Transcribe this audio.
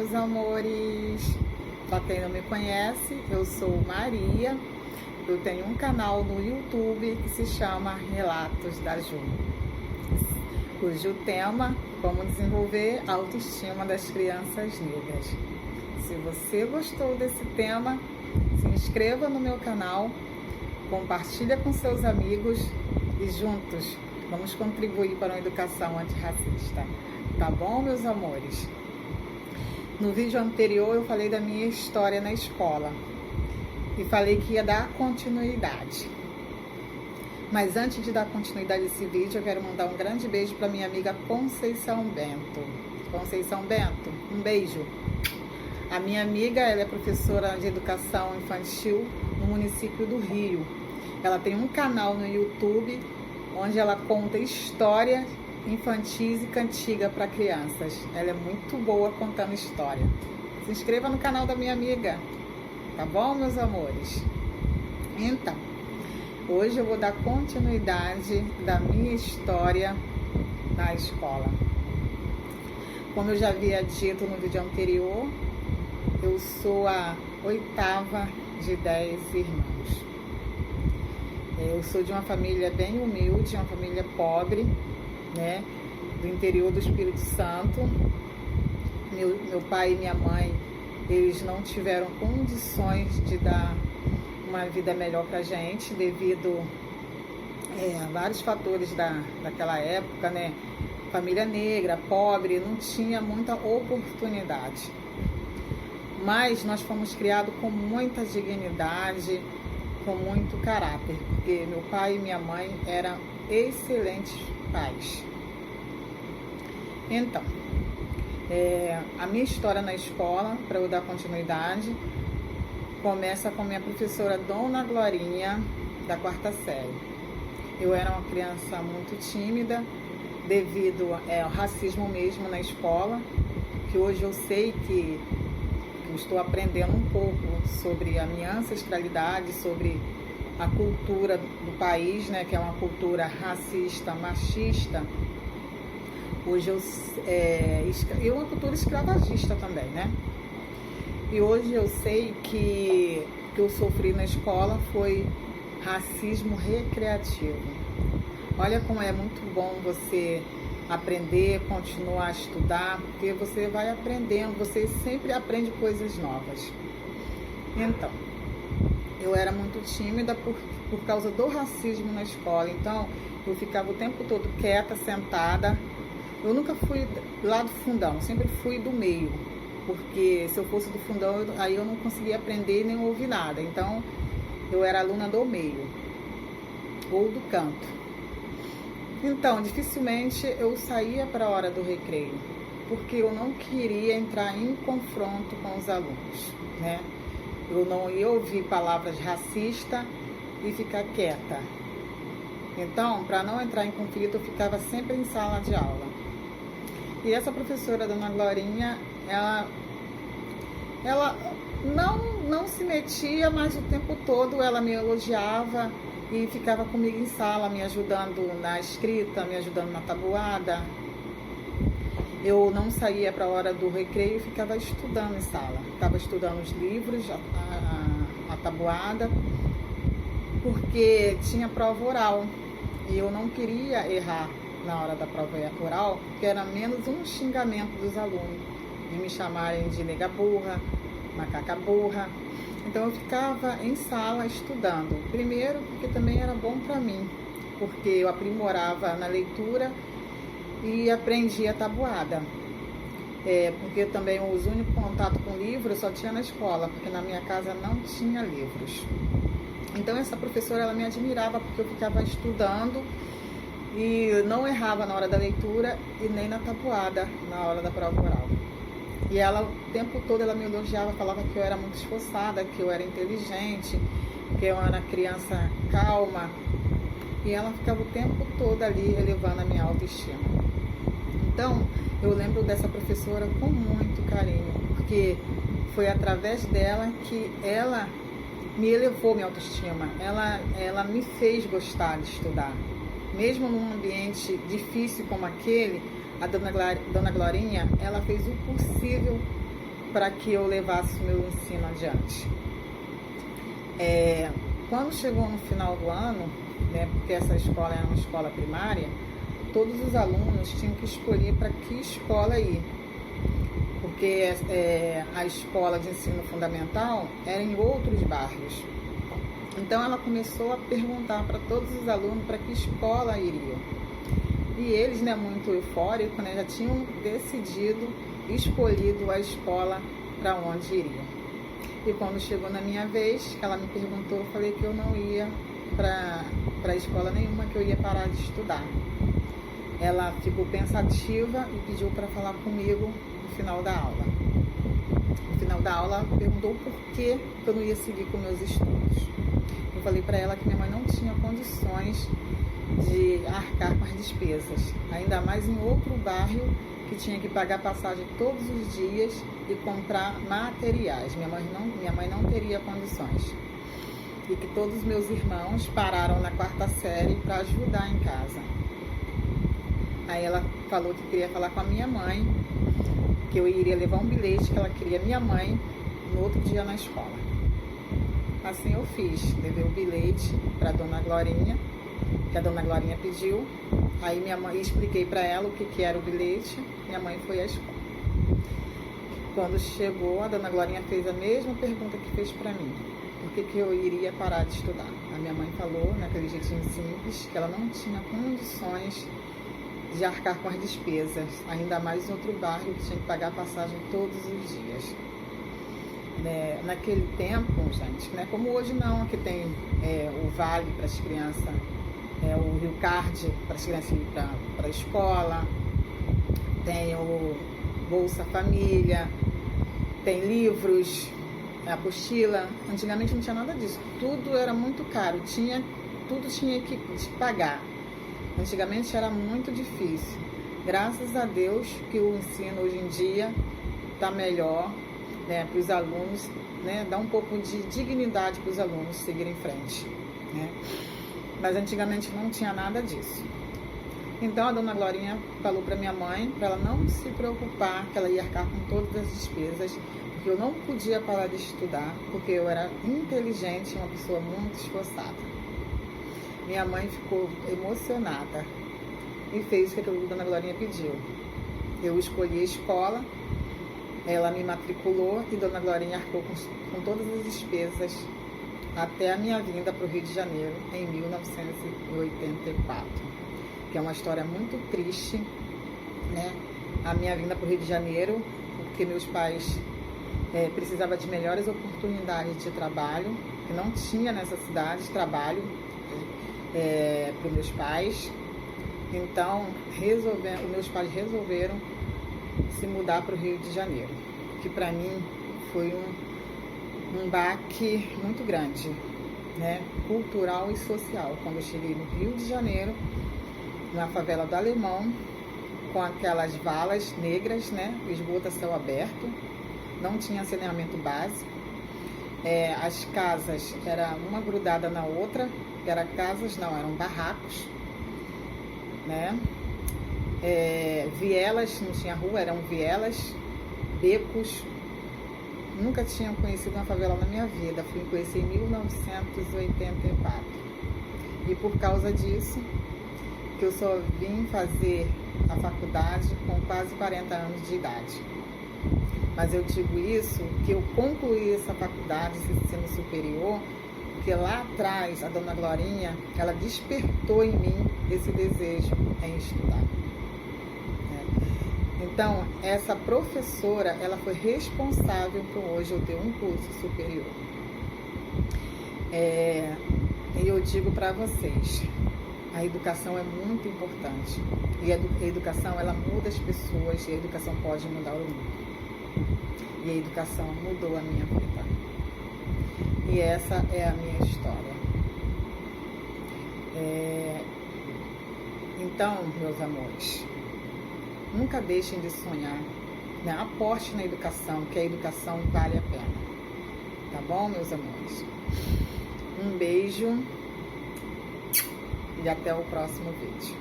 meus amores! Para quem não me conhece, eu sou Maria. Eu tenho um canal no YouTube que se chama Relatos da Ju, cujo tema é como desenvolver a autoestima das crianças negras. Se você gostou desse tema, se inscreva no meu canal, compartilha com seus amigos e juntos vamos contribuir para uma educação antirracista. Tá bom, meus amores? No vídeo anterior eu falei da minha história na escola e falei que ia dar continuidade. Mas antes de dar continuidade a esse vídeo, eu quero mandar um grande beijo para minha amiga Conceição Bento. Conceição Bento, um beijo. A minha amiga, ela é professora de educação infantil no município do Rio. Ela tem um canal no YouTube onde ela conta histórias infantis e cantiga para crianças. Ela é muito boa contando história. Se inscreva no canal da minha amiga, tá bom, meus amores? Então, hoje eu vou dar continuidade da minha história na escola. Como eu já havia dito no vídeo anterior, eu sou a 8ª de 10 irmãos. Eu sou de uma família bem humilde, uma família pobre, né, do interior do Espírito Santo. Meu pai e minha mãe, eles não tiveram condições de dar uma vida melhor pra gente, devido a vários fatores daquela época, né? Família negra, pobre, não tinha muita oportunidade. Mas nós fomos criados com muita dignidade, com muito caráter, porque meu pai e minha mãe eram excelentes pais. Então, a minha história na escola, para eu dar continuidade, começa com minha professora Dona Glorinha, da 4ª série. Eu era uma criança muito tímida, devido ao racismo mesmo na escola, que hoje eu sei que eu estou aprendendo um pouco sobre a minha ancestralidade, sobre a cultura do país, né, que é uma cultura racista, machista. Hoje é uma cultura escravagista também, né? E hoje eu sei que o que eu sofri na escola foi racismo recreativo. Olha como é muito bom você aprender, continuar a estudar, porque você vai aprendendo, você sempre aprende coisas novas. Então, eu era muito tímida por causa do racismo na escola, então eu ficava o tempo todo quieta, sentada. Eu nunca fui lá do fundão, sempre fui do meio, porque se eu fosse do fundão, aí eu não conseguia aprender nem ouvir nada. Então, eu era aluna do meio, ou do canto. Então, dificilmente eu saía para a hora do recreio, porque eu não queria entrar em confronto com os alunos, né? Eu não ia ouvir palavras racistas e ficar quieta. Então, para não entrar em conflito, eu ficava sempre em sala de aula. E essa professora, Dona Glorinha, ela não se metia, mas o tempo todo ela me elogiava e ficava comigo em sala, me ajudando na escrita, me ajudando na tabuada. Eu não saía para a hora do recreio e ficava estudando em sala. Ficava estudando os livros, a tabuada, porque tinha prova oral. E eu não queria errar na hora da prova oral, porque era menos um xingamento dos alunos, de me chamarem de nega burra, macaca burra. Então eu ficava em sala estudando. Primeiro porque também era bom para mim, porque eu aprimorava na leitura e aprendia a tabuada. Porque também os únicos contato com livro eu só tinha na escola, porque na minha casa não tinha livros. Então essa professora, ela me admirava porque eu ficava estudando e não errava na hora da leitura e nem na tabuada na hora da prova oral. E ela, o tempo todo, ela me elogiava, falava que eu era muito esforçada, que eu era inteligente, que eu era criança calma. E ela ficava o tempo todo ali elevando a minha autoestima. Então, eu lembro dessa professora com muito carinho, porque foi através dela que ela me elevou minha autoestima. Ela me fez gostar de estudar. Mesmo num ambiente difícil como aquele, a Dona Glorinha, ela fez o possível para que eu levasse o meu ensino adiante. Quando chegou no final do ano, né, porque essa escola era uma escola primária, todos os alunos tinham que escolher para que escola ir, porque a escola de ensino fundamental era em outros bairros. Então ela começou a perguntar para todos os alunos para que escola iriam. E eles, né, muito eufóricos, né, já tinham decidido, escolhido a escola para onde iriam. E quando chegou na minha vez, ela me perguntou, eu falei que eu não ia para escola nenhuma, que eu ia parar de estudar. Ela ficou pensativa e pediu para falar comigo no final da aula. No final da aula, ela perguntou por que eu não ia seguir com meus estudos. Eu falei para ela que minha mãe não tinha condições de arcar com as despesas, ainda mais em outro bairro que tinha que pagar passagem todos os dias e comprar materiais. Minha mãe não teria condições. E que todos os meus irmãos pararam na 4ª série para ajudar em casa. Aí ela falou que queria falar com a minha mãe, que eu iria levar um bilhete que ela queria minha mãe no outro dia na escola. Assim eu fiz, levei o bilhete para a dona Glorinha, que a dona Glorinha pediu. Aí minha mãe, expliquei para ela o que era o bilhete, minha mãe foi à escola. Quando chegou, a dona Glorinha fez a mesma pergunta que fez para mim, por que eu iria parar de estudar. A minha mãe falou, naquele jeitinho simples, que ela não tinha condições de arcar com as despesas, ainda mais em outro bairro que tinha que pagar passagem todos os dias. Naquele tempo, gente, né, como hoje não, que tem o Vale para as crianças, o Rio Card para as crianças ir para a escola, tem o Bolsa Família, tem livros, apostila. Antigamente não tinha nada disso, tudo era muito caro, tudo tinha que pagar. Antigamente era muito difícil. Graças a Deus que o ensino hoje em dia está melhor, né, para os alunos, né, dá um pouco de dignidade para os alunos seguirem em frente, né? Mas antigamente não tinha nada disso. Então a dona Glorinha falou para minha mãe para ela não se preocupar, que ela ia arcar com todas as despesas, porque eu não podia parar de estudar, porque eu era inteligente, uma pessoa muito esforçada. Minha mãe ficou emocionada e fez o que a dona Glorinha pediu. Eu escolhi a escola, ela me matriculou e dona Glorinha arcou com todas as despesas até a minha vinda para o Rio de Janeiro em 1984, que é uma história muito triste, né? A minha vinda para o Rio de Janeiro, porque meus pais precisavam de melhores oportunidades de trabalho, que não tinha nessa cidade trabalho para os meus pais. Então, meus pais resolveram se mudar para o Rio de Janeiro, que para mim foi um baque muito grande, né, cultural e social. Quando eu cheguei no Rio de Janeiro, na favela do Alemão, com aquelas valas negras, né, esgoto a céu aberto, não tinha saneamento básico, as casas eram uma grudada na outra, eram barracos, né, vielas, não tinha rua, eram vielas, becos. Nunca tinha conhecido uma favela na minha vida, fui conhecer em 1984. E por causa disso, que eu só vim fazer a faculdade com quase 40 anos de idade. Mas eu digo isso, que eu concluí essa faculdade, esse ensino superior, porque lá atrás, a dona Glorinha, ela despertou em mim esse desejo em estudar. Então, essa professora, ela foi responsável por hoje eu ter um curso superior. E eu digo para vocês, a educação é muito importante. E a educação, ela muda as pessoas, e a educação pode mudar o mundo. E a educação mudou a minha vida. E essa é a minha história. Então, meus amores, nunca deixem de sonhar, né? Aposte na educação, que a educação vale a pena. Tá bom, meus amores? Um beijo e até o próximo vídeo.